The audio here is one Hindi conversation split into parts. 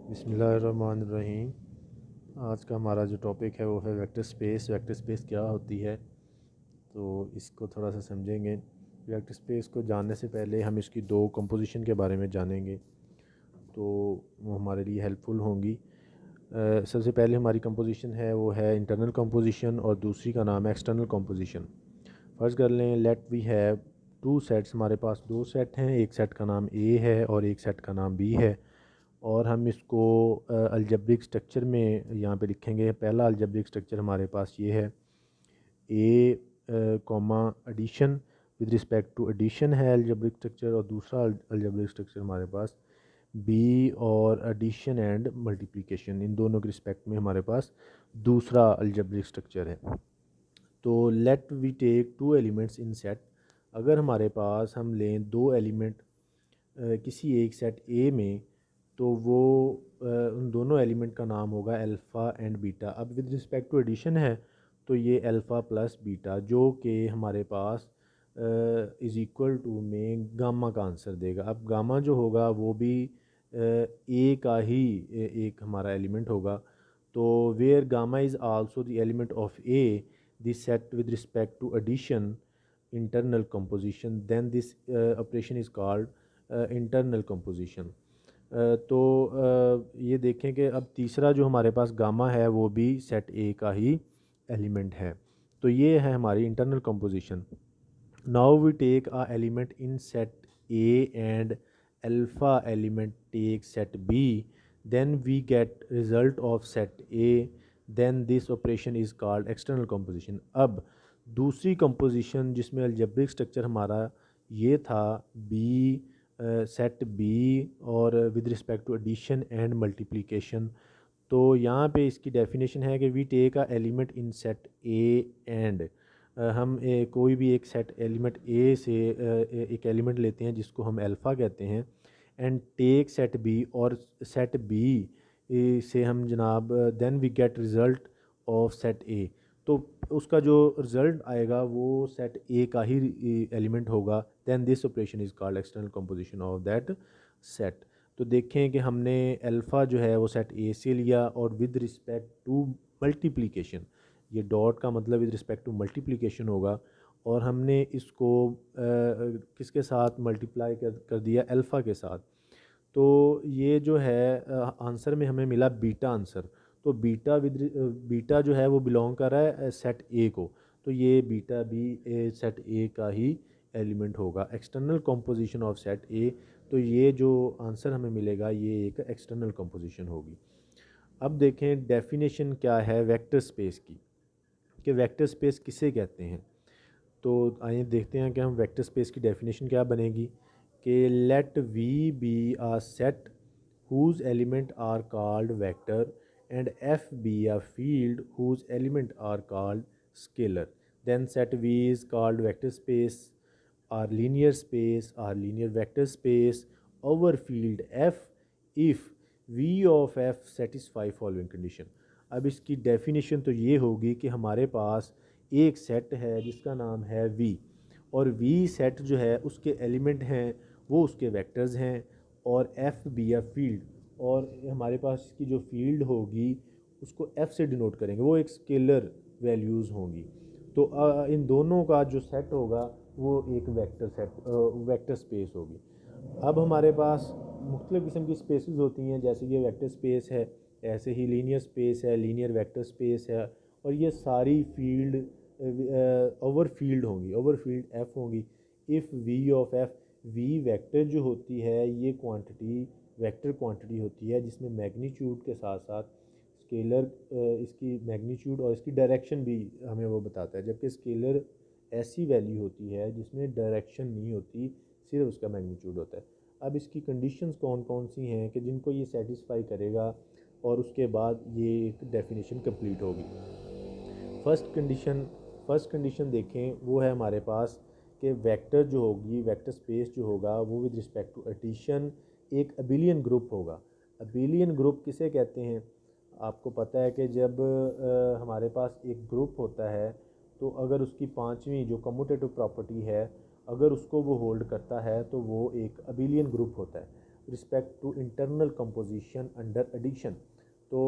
बिस्मिल्लाहिर्रहमानिर्रहीम। आज का हमारा जो टॉपिक है वो है वेक्टर स्पेस। वेक्टर स्पेस क्या होती है, तो इसको थोड़ा सा समझेंगे। वेक्टर स्पेस को जानने से पहले हम इसकी दो कंपोजिशन के बारे में जानेंगे, तो वो हमारे लिए हेल्पफुल होंगी। सबसे पहले हमारी कंपोजिशन है वो है इंटरनल कंपोजिशन, और दूसरी का नाम है एक्सटर्नल कंपोजिशन। फ़र्ज़ कर लें, let we have two sets. हमारे पास दो सेट हैं, एक सेट का नाम ए है और एक सेट का नाम बी है। और हम इसको अलजेब्रिक स्ट्रक्चर में यहाँ पे लिखेंगे। पहला अलजेब्रिक स्ट्रक्चर हमारे पास ये है, A comma addition, with respect to addition है अलजेब्रिक स्ट्रक्चर। और दूसरा अलजेब्रिक स्ट्रक्चर हमारे पास बी और एडिशन एंड मल्टीप्लिकेशन, इन दोनों के रिस्पेक्ट में हमारे पास दूसरा अलजेब्रिक स्ट्रक्चर है। तो let we take two elements in set. अगर हमारे पास हम लें दो एलिमेंट किसी एक सेट ए में, तो वो उन दोनों एलिमेंट का नाम होगा अल्फ़ा एंड बीटा। अब विद रिस्पेक्ट टू एडिशन है, तो ये अल्फ़ा प्लस बीटा जो कि हमारे पास इज़ इक्वल टू में गामा का आंसर देगा। अब गामा जो होगा वो भी ए का ही एक हमारा एलिमेंट होगा। तो where gamma is also the element of A, this set with respect to addition internal composition, then this operation is called internal composition। तो ये देखें कि अब तीसरा जो हमारे पास गामा है वो भी सेट ए का ही एलिमेंट है। तो ये है हमारी internal composition. Now we take a element in set A and alpha element take set B, then we get result of set A, then this operation is called external composition। अब दूसरी कंपोजिशन जिसमें अलजेब्रिक स्ट्रक्चर हमारा ये था बी, सेट बी और with respect to addition and multiplication. तो यहाँ पे इसकी डेफिनेशन है कि we take a element in set A and, हम कोई भी एक सेट एलिमेंट ए से एक एलिमेंट लेते हैं जिसको हम अल्फ़ा कहते हैं, एंड टेक सेट बी, और सेट बी से हम जनाब then we get result of set A. तो उसका जो रिज़ल्ट आएगा वो सेट ए का ही एलिमेंट होगा। Then this operation is called external composition of that set. तो देखें कि हमने अल्फ़ा जो है वो सेट ए से लिया, और विद रिस्पेक्ट टू मल्टीप्लिकेशन, ये डॉट का मतलब विद रिस्पेक्ट टू मल्टीप्लिकेशन होगा, और हमने इसको किसके साथ मल्टीप्लाई कर दिया, अल्फ़ा के साथ। तो ये जो है आंसर में हमें मिला बीटा आंसर। तो बीटा जो है वो बिलोंग कर रहा है सेट ए को, तो ये बीटा भी सेट ए का ही एलिमेंट होगा। External composition of set A, तो ये जो आंसर हमें मिलेगा ये एक एक्सटर्नल कंपोजिशन होगी। अब देखें डेफिनेशन क्या है वेक्टर स्पेस की, कि वेक्टर स्पेस किसे कहते हैं। तो आइए देखते हैं कि हम वेक्टर स्पेस की डेफिनेशन क्या बनेगी, कि let we be a set whose element are called vector and f be a field whose element are called scalar, then set V is called vector space or linear space or linear vector space over field f if V of f satisfy following condition। अब इसकी डेफिनेशन तो ये होगी कि हमारे पास एक सेट है जिसका नाम है V, और V सेट जो है उसके एलिमेंट हैं वो उसके वेक्टर्स हैं, और एफ बी या फील्ड, और हमारे पास इसकी जो फील्ड होगी उसको एफ से डिनोट करेंगे, वो एक स्केलर वैल्यूज़ होंगी। तो इन दोनों का जो सेट होगा वो एक वेक्टर स्पेस होगी। अब हमारे पास मुख्तलिफ़ किस्म की स्पेसेस होती हैं, जैसे ये वेक्टर स्पेस है, ऐसे ही लीनियर स्पेस है, लीनियर वेक्टर स्पेस है, और ये सारी फील्ड ओवर फील्ड होंगी, ओवर फील्ड एफ होंगी। If V of F, V vector जो होती है ये क्वांटिटी वेक्टर क्वांटिटी होती है जिसमें मैग्नीट्यूड के साथ साथ स्केलर इसकी मैग्नीट्यूड और इसकी डायरेक्शन भी हमें वो बताता है, जबकि स्केलर ऐसी वैल्यू होती है जिसमें डायरेक्शन नहीं होती, सिर्फ उसका मैग्नीट्यूड होता है। अब इसकी कंडीशंस कौन कौन सी हैं कि जिनको ये सेटिस्फाई करेगा, और उसके बाद ये एक डेफिनेशन कंप्लीट होगी। फर्स्ट कंडीशन देखें, वो है हमारे पास कि वेक्टर जो होगी, वेक्टर स्पेस जो होगा वो विद रिस्पेक्ट टू एडिशन एक अबिलियन ग्रुप होगा। अबिलियन ग्रुप किसे कहते हैं, आपको पता है कि जब हमारे पास एक ग्रुप होता है, तो अगर उसकी पांचवी जो कम्यूटेटिव प्रॉपर्टी है अगर उसको वो होल्ड करता है तो वो एक अबिलियन ग्रुप होता है। Respect to internal composition under addition. तो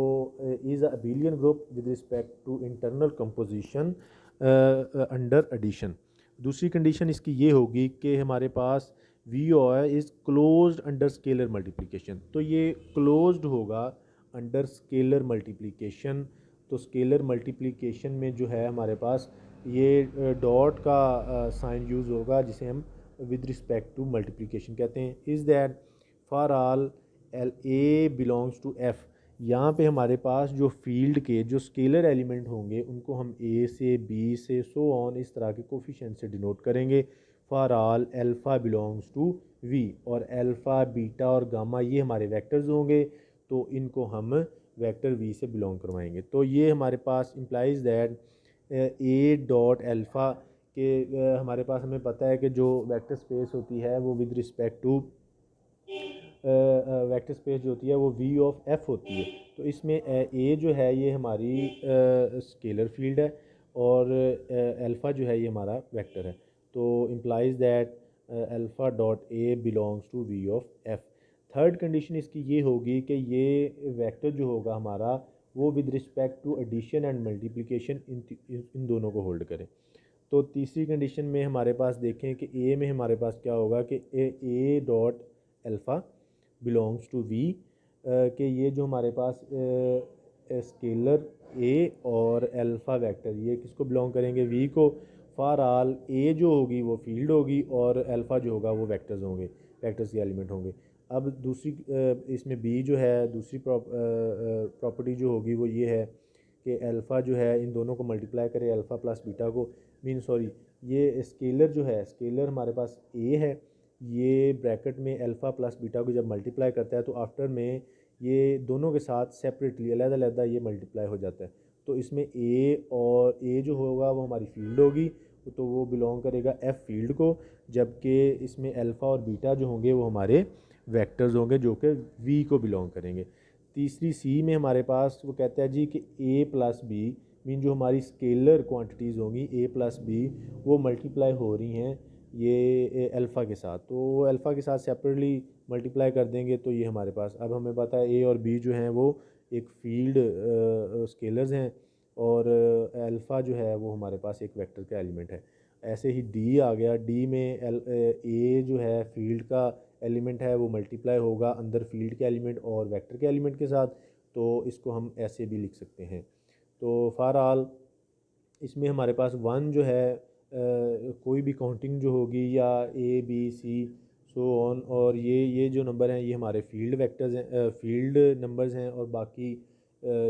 is a abelian group with respect to internal composition under addition. दूसरी कंडीशन इसकी ये होगी कि हमारे पास V O is closed under scalar multiplication. तो ये क्लोज्ड होगा अंडर स्केलर मल्टीप्लिकेशन। तो स्केलर मल्टीप्लिकेशन में जो है हमारे पास ये डॉट का साइन यूज़ होगा जिसे हम विद रिस्पेक्ट टू मल्टीप्लिकेशन कहते हैं। Is that for all L A belongs to F. यहाँ पे हमारे पास जो फील्ड के जो स्केलर एलिमेंट होंगे उनको हम ए से बी से सो ऑन इस तरह के कोफिशिएंट से डिनोट करेंगे। For all alpha belongs to V, और एल्फ़ा बीटा और गामा ये हमारे वेक्टर्स होंगे, तो इनको हम वेक्टर वी से बिलोंग करवाएंगे। तो ये हमारे पास implies that A dot alpha के हमारे पास हमें पता है कि जो वेक्टर स्पेस होती है वो with respect to vector space जो होती है वो वी ऑफ एफ होती है। तो इसमें ए जो है ये हमारी स्केलर फील्ड है और अल्फ़ा जो है ये हमारा वेक्टर है। तो implies that alpha dot A belongs to V of F. Third condition इसकी ये होगी कि ये वेक्टर जो होगा हमारा वो with respect to addition and multiplication इन दोनों को होल्ड करें। तो तीसरी कंडीशन में हमारे पास देखें कि ए में हमारे पास क्या होगा कि A dot alpha belongs to V, कि ये जो हमारे पास स्केलर ए और अल्फ़ा वेक्टर ये किसको बिलोंग करेंगे, वी को। फॉर ऑल ए जो होगी वो फील्ड होगी और अल्फ़ा जो होगा वो वेक्टर्स होंगे, वेक्टर्स के एलिमेंट होंगे। अब दूसरी इसमें बी जो है दूसरी प्रॉपर्टी जो होगी वो ये है कि अल्फ़ा जो है इन दोनों को मल्टीप्लाई करे अल्फ़ा प्लस बीटा को, सॉरी ये स्केलर जो है स्केलर हमारे पास ए है, ये ब्रैकेट में अल्फ़ा प्लस बीटा को जब मल्टीप्लाई करता है तो आफ्टर में ये दोनों के साथ सेपरेटली अलग-अलग ये मल्टीप्लाई हो जाता है। तो इसमें ए और ए जो होगा वो हमारी फील्ड होगी, तो वो बिलोंग करेगा एफ फील्ड को, जबकि इसमें अल्फ़ा और बीटा जो होंगे वो हमारे वेक्टर्स होंगे जो कि वी को बिलोंग करेंगे। तीसरी सी में हमारे पास वो कहता है जी कि ए प्लस बी मीन जो हमारी स्केलर क्वांटिटीज़ होंगी ए प्लस बी वो मल्टीप्लाई हो रही हैं ये अल्फ़ा के साथ, तो अल्फ़ा के साथ सेपरेटली मल्टीप्लाई कर देंगे। तो ये हमारे पास अब हमें पता है ए और बी जो हैं वो एक फील्ड स्केलर्स हैं और अल्फ़ा जो है वो हमारे पास एक वेक्टर का एलिमेंट है। ऐसे ही डी आ गया, डी में ए जो है फील्ड का एलिमेंट है वो मल्टीप्लाई होगा अंदर फील्ड के एलिमेंट और वेक्टर के एलिमेंट के साथ, तो इसको हम ऐसे भी लिख सकते हैं। तो फॉर ऑल इसमें हमारे पास वन जो है कोई भी काउंटिंग जो होगी या A B C so on, और ये जो नंबर हैं ये हमारे फील्ड वेक्टर्स हैं, फील्ड नंबर्स हैं, और बाकी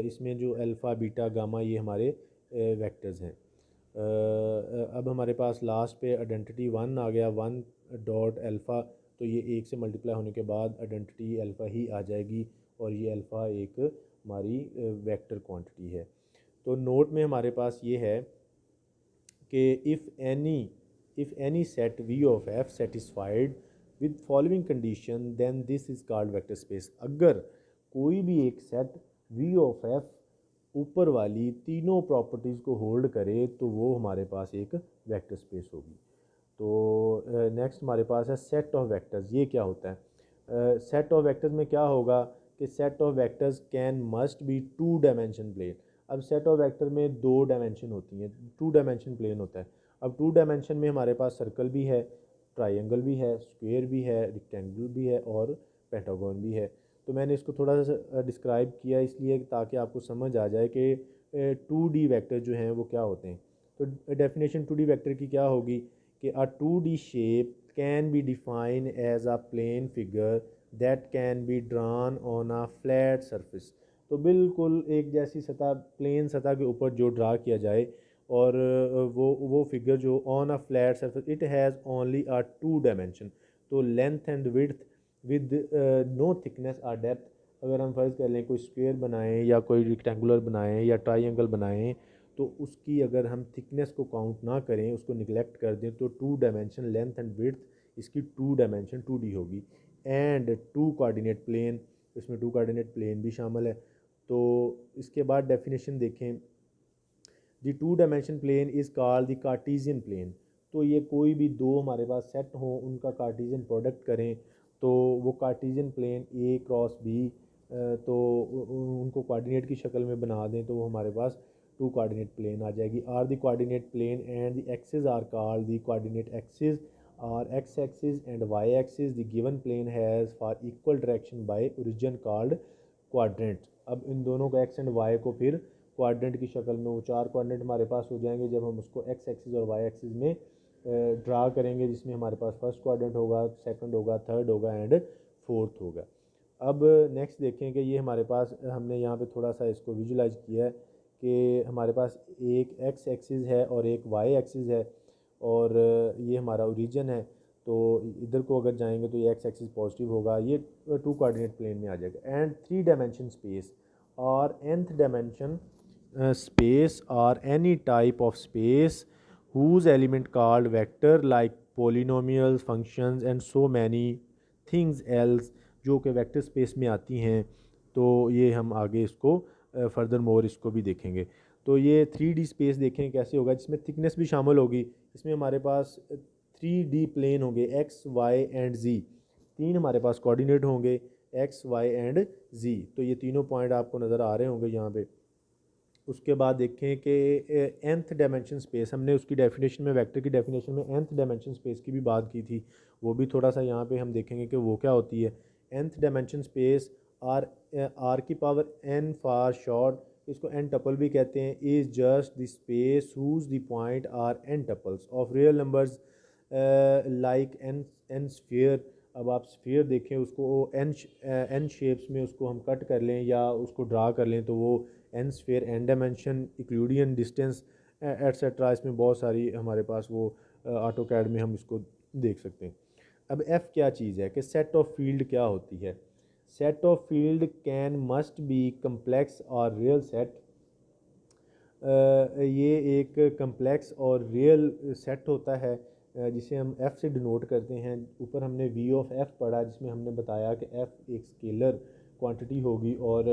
इसमें जो अल्फ़ा बीटा गामा ये हमारे वेक्टर्स हैं। अब हमारे पास लास्ट पे आइडेंटिटी वन आ गया, वन डॉट अल्फ़ा, तो ये एक से मल्टीप्लाई होने के बाद आइडेंटिटी अल्फ़ा ही आ जाएगी और ये अल्फ़ा एक हमारी वेक्टर क्वांटिटी है। तो नोट में हमारे पास ये है कि if any set V of F satisfied with following condition then this is called vector space. अगर कोई भी एक सेट वी ऑफ एफ ऊपर वाली तीनों प्रॉपर्टीज़ को होल्ड करे तो वो हमारे पास एक वेक्टर स्पेस होगी। तो नेक्स्ट हमारे पास है सेट ऑफ वेक्टर्स। ये क्या होता है? सेट ऑफ वेक्टर्स में क्या होगा कि set of vectors can must be two dimension plane. अब सेट ऑफ वेक्टर में दो डायमेंशन होती हैं, टू डायमेंशन प्लेन होता है। अब टू डायमेंशन में हमारे पास सर्कल भी है, ट्राइंगल भी है, स्क्वायर भी है, रेक्टेंगल भी है और पेंटागन भी है। तो मैंने इसको थोड़ा सा डिस्क्राइब किया इसलिए ताकि आपको समझ आ जाए कि 2D वेक्टर जो हैं वो क्या होते हैं। तो डेफिनेशन 2D वेक्टर की क्या होगी कि a 2D shape can be define as a plane figure that can be drawn on a flat surface. तो बिल्कुल एक जैसी सतह, प्लेन सतह के ऊपर जो ड्रा किया जाए और वो फिगर जो on a flat surface, it has only a two dimension. तो length and width with no thickness और डेप्थ। अगर हम फर्ज कर लें कोई स्क्वायर बनाएं या कोई रेक्टेंगुलर बनाएं या ट्राइंगल बनाएं, तो उसकी अगर हम थिकनेस को काउंट ना करें, उसको निगलेक्ट कर दें, तो two dimension length and width इसकी टू डायमेंशन 2D होगी। एंड टू कोऑर्डिनेट प्लेन, इसमें टू कोऑर्डिनेट प्लेन भी शामिल है। तो इसके बाद डेफिनेशन देखें, the two dimension plane is called the Cartesian plane. तो ये कोई भी दो हमारे पास सेट हों उनका कार्टेशियन प्रोडक्ट करें तो वो कार्टेशियन प्लेन ए क्रॉस बी, तो उनको कोऑर्डिनेट की शक्ल में बना दें तो वो हमारे पास टू कोऑर्डिनेट प्लेन आ जाएगी। Are the coordinate plane and the axis are called the coordinate axis are X axis and Y axis. The given plane has four equal direction by origin called quadrant. अब इन दोनों को एक्स एंड वाई को फिर क्वाड्रेंट की शक्ल में, वो चार क्वाड्रेंट हमारे पास हो जाएंगे जब हम उसको एक्स एक्सिस और वाई एक्सिस में ड्रा करेंगे, जिसमें हमारे पास फर्स्ट क्वाड्रेंट होगा, सेकंड होगा, थर्ड होगा एंड फोर्थ होगा। अब नेक्स्ट देखें कि ये हमारे पास, हमने यहाँ पे थोड़ा सा इसको विजुलाइज किया है कि हमारे पास एक एक्स एक्सिस है और एक वाई एक्सिस है, और ये हमारा ओरिजिन है। तो इधर को अगर जाएंगे तो ये एक्स एक्सिस पॉजिटिव होगा, ये टू कोऑर्डिनेट प्लेन में आ जाएगा। एंड थ्री डायमेंशन स्पेस और nth डायमेंशन स्पेस और any type of space whose element called vector like polynomials functions and so many things else, जो कि वेक्टर स्पेस में आती हैं। तो ये हम आगे इसको फर्दर मोर इसको भी देखेंगे। तो ये 3D स्पेस देखें कैसे होगा, जिसमें थिकनेस भी शामिल होगी। इसमें हमारे पास 3D प्लेन होंगे एक्स वाई एंड जी, तीन हमारे पास कोऑर्डिनेट होंगे एक्स वाई एंड जी। तो ये तीनों पॉइंट आपको नज़र आ रहे होंगे यहाँ पे। उसके बाद देखें कि nth डायमेंशन स्पेस, हमने उसकी डेफिनेशन में, वेक्टर की डेफिनेशन में nth डायमेंशन स्पेस की भी बात की थी, वो भी थोड़ा सा यहाँ पे हम देखेंगे कि वो क्या होती है। nth डायमेंशन स्पेस आर की पावर n फॉर शॉर्ट, इसको n टपल भी कहते हैं, is just the space whose the point are n tuples of real numbers like n sphere. अब आप स्फीयर देखें, उसको n शेप्स में उसको हम कट कर लें या उसको ड्रा कर लें तो वो n sphere, n dimension, Euclidean distance etcetera, इसमें बहुत सारी हमारे पास वो ऑटो कैड में हम इसको देख सकते हैं। अब f क्या चीज़ है कि सेट ऑफ फील्ड क्या होती है। Set of field can must B complex और रियल सेट। ये एक कम्प्लेक्स और रियल सेट होता है जिसे हम f से डिनोट करते हैं। ऊपर हमने v ऑफ f पढ़ा, जिसमें हमने बताया कि f एक स्केलर क्वांटिटी होगी और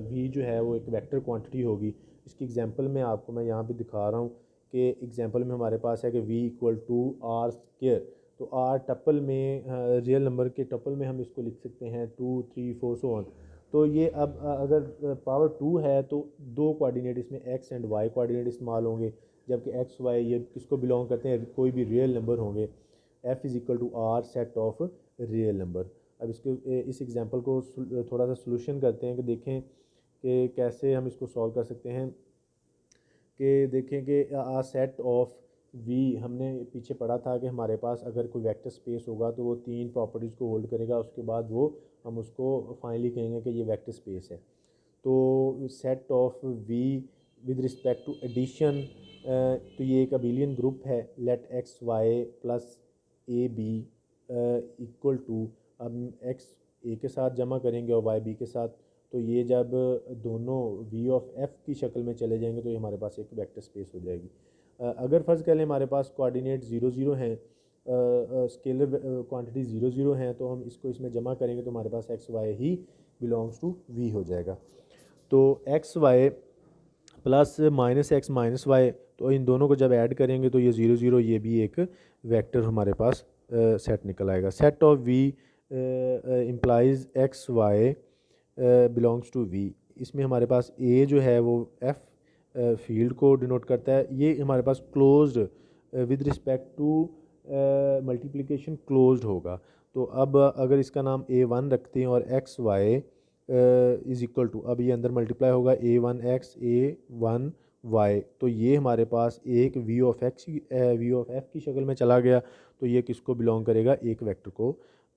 v जो है वो एक वेक्टर क्वांटिटी होगी। इसकी एग्जांपल में आपको मैं यहाँ पे दिखा रहा हूँ कि एग्जांपल में हमारे पास है कि v equal to R square. तो r टपल में, रियल नंबर के टपल में हम इसको लिख सकते हैं 2 3 4 सो ऑन। तो ये अब अगर पावर 2 है तो दो कोऑर्डिनेट इसमें x एंड y कोऑर्डिनेट इस्तेमाल होंगे, जबकि x y ये किसको बिलोंग करते हैं, कोई भी रियल नंबर होंगे। f is equal to R set of real number. अब इसके इस एग्जांपल को थोड़ा सा सोल्यूशन करते हैं कि देखें कि कैसे हम इसको सॉल्व कर सकते हैं। कि देखें कि आ सेट ऑफ v, हमने पीछे पढ़ा था कि हमारे पास अगर कोई वेक्टर स्पेस होगा तो वो तीन प्रॉपर्टीज़ को होल्ड करेगा, उसके बाद वो हम उसको फाइनली कहेंगे कि ये वेक्टर स्पेस है। तो set of v with respect to addition, तो ये एक अबिलियन ग्रुप है। Let X Y plus A B equal to, अब x a के साथ जमा करेंगे और y b के साथ, तो ये जब दोनों v ऑफ f की शक्ल में चले जाएंगे तो ये हमारे पास एक वेक्टर स्पेस हो जाएगी। अगर फ़र्ज़ कर लें हमारे पास कोऑर्डिनेट 0 0 हैं, स्केलर क्वांटिटी 0 0 हैं, तो हम इसको इसमें जमा करेंगे तो हमारे पास एक्स वाई ही बिलोंग्स टू v हो जाएगा। तो X Y plus minus X minus Y, तो इन दोनों को जब ऐड करेंगे तो ये 0 0, ये भी एक वेक्टर हमारे पास सेट निकल आएगा। Set of v implies X Y belongs to v। इसमें हमारे पास a जो है वो f फील्ड को डिनोट करता है। ये हमारे पास closed with respect to multiplication closed होगा। तो अब अगर इसका नाम a1 रखते हैं और X Y is equal to, अब ये अंदर मल्टीप्लाई होगा a1x a1y, तो ये हमारे पास एक v ऑफ f की शक्ल में चला गया। तो ये किसको बिलोंग करेगा, एक वेक्टर को,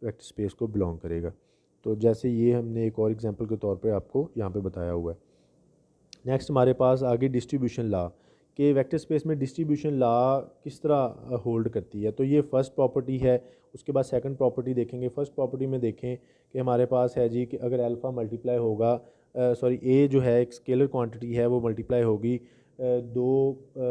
वेक्टर स्पेस को बिलोंग करेगा। तो जैसे ये हमने एक और एग्जांपल के तौर पे आपको यहाँ पे बताया हुआ है। नेक्स्ट हमारे पास आगे डिस्ट्रीब्यूशन लॉ, कि वेक्टर स्पेस में डिस्ट्रीब्यूशन लॉ किस तरह होल्ड करती है। तो ये फर्स्ट प्रॉपर्टी है। उसके बाद सेकंड प्रॉपर्टी देखेंगे। फर्स्ट प्रॉपर्टी में देखें कि हमारे पास है जी कि अगर अल्फ़ा मल्टीप्लाई होगा, सॉरी ए जो है एक स्केलर क्वांटिटी है, वो मल्टीप्लाई होगी दो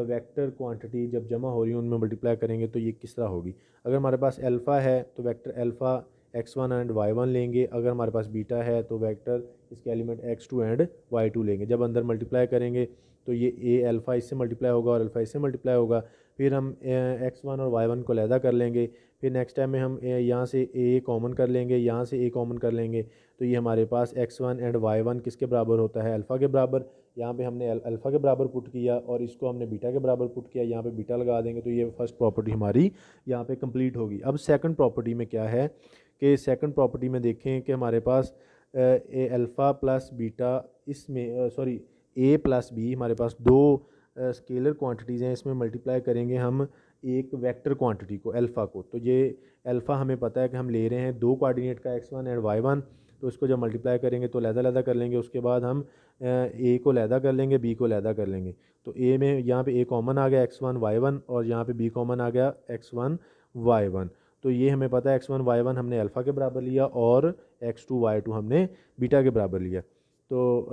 वेक्टर क्वांटिटी जब जमा हो रही है उनमें मल्टीप्लाई करेंगे तो ये किस तरह होगी। अगर हमारे पास अल्फ़ा है तो vector alpha x1 and y1 लेंगे। अगर हमारे पास बीटा है तो वेक्टर इसके एलिमेंट x2 एंड y2 लेंगे। जब अंदर मल्टीप्लाई करेंगे तो ये a अल्फ़ा इससे मल्टीप्लाई होगा और अल्फ़ा इससे मल्टीप्लाई होगा। फिर हम x1 और y1 को अलहदा कर लेंगे। फिर नेक्स्ट टाइम में हम यहाँ से ए कॉमन कर लेंगे, यहाँ से ए कॉमन कर लेंगे, तो ये हमारे पास x1 एंड y1 किसके बराबर होता है, अल्फ़ा के बराबर। यहाँ पे हमने अल्फ़ा के बराबर पुट किया और इसको हमने बीटा के बराबर पुट किया, यहाँ पे बीटा लगा देंगे, तो ये फर्स्ट प्रॉपर्टी हमारी यहाँ पे कंप्लीट होगी। अब सेकंड प्रॉपर्टी में क्या है कि सेकंड प्रॉपर्टी में देखें कि हमारे पास ए अल्फ़ा प्लस बीटा, इसमें सॉरी ए प्लस बी, हमारे पास दो स्केलर क्वांटिटीज़ हैं, इसमें मल्टीप्लाई करेंगे हम एक वेक्टर क्वांटिटी को, अल्फ़ा को। तो ये अल्फ़ा हमें पता है कि हम ले रहे हैं दो कोऑर्डिनेट का x1 एंड y1, तो इसको जब मल्टीप्लाई करेंगे तो लैदा कर लेंगे, उसके बाद हम ए को लैदा कर लेंगे, बी को लैदा कर लेंगे। तो ए में यहाँ पे ए कॉमन आ गया x1 y1 और यहाँ पे बी कॉमन आ गया x1 y1। तो ये हमें पता है x1 y1 हमने अल्फ़ा के बराबर लिया और x2 y2 हमने बीटा के बराबर लिया। तो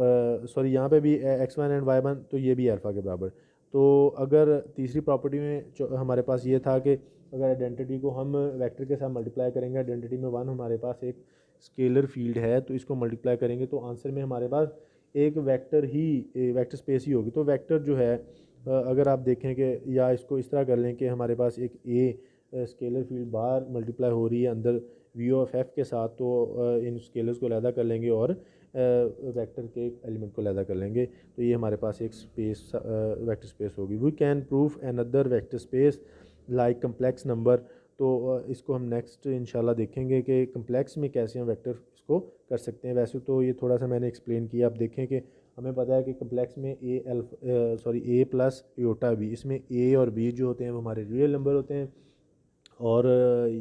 सॉरी यहाँ पे भी x1 एंड y1, तो ये भी अल्फ़ा के बराबर। तो अगर तीसरी प्रॉपर्टी में हमारे पास ये था कि अगर आइडेंटिटी को हम वेक्टर के साथ मल्टीप्लाई करेंगे, आइडेंटिटी में 1 हमारे पास एक स्केलर फील्ड है, तो इसको मल्टीप्लाई करेंगे तो आंसर में हमारे पास एक वेक्टर स्पेस ही होगी। तो वेक्टर जो है अगर आप देखें कि, या इसको इस तरह कर लें कि हमारे पास एक ए स्केलर फील्ड बाहर मल्टीप्लाई हो रही है अंदर वी ऑफ एफ के साथ, तो इन स्केलर्स को अलहदा कर लेंगे और वेक्टर के एलिमेंट को अलहदा कर लेंगे, तो ये हमारे पास एक स्पेस वेक्टर स्पेस होगी। We can prove another vector space like complex number. तो इसको हम नेक्स्ट इंशाल्लाह देखेंगे कि कम्प्लेक्स में कैसे हम वेक्टर इसको कर सकते हैं। वैसे तो ये थोड़ा सा मैंने एक्सप्लेन किया, आप देखें कि हमें पता है कि कम्प्लेक्स में ए प्लस योटा बी, इसमें ए और बी जो होते हैं वो हमारे रियल नंबर होते हैं, और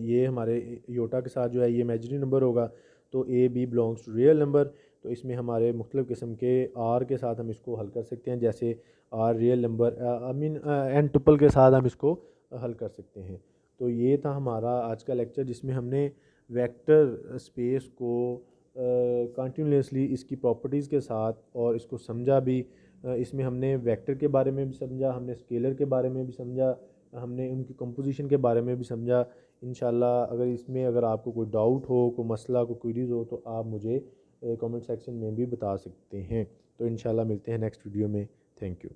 ये हमारे योटा के साथ जो है ये इमेजिनरी नंबर होगा। तो A B belongs to real number, तो इसमें हमारे मुख्तलिफ़ किस्म के आर के साथ हम इसको हल कर सकते हैं, जैसे R real number N tuple के साथ हम इसको हल कर सकते हैं। तो ये था हमारा आज का लेक्चर, जिसमें हमने वेक्टर स्पेस को कंटिन्यूसली इसकी प्रॉपर्टीज़ के साथ और इसको समझा भी। इसमें हमने वेक्टर के बारे में भी समझा, हमने स्केलर के बारे में भी समझा, हमने उनकी कंपोजिशन के बारे में भी समझा। इंशाल्लाह अगर आपको कोई डाउट हो, कोई मसला, कोई क्वेरीज हो, तो आप मुझे कमेंट सेक्शन में भी बता सकते हैं। तो इंशाल्लाह मिलते हैं नेक्स्ट वीडियो में। Thank you.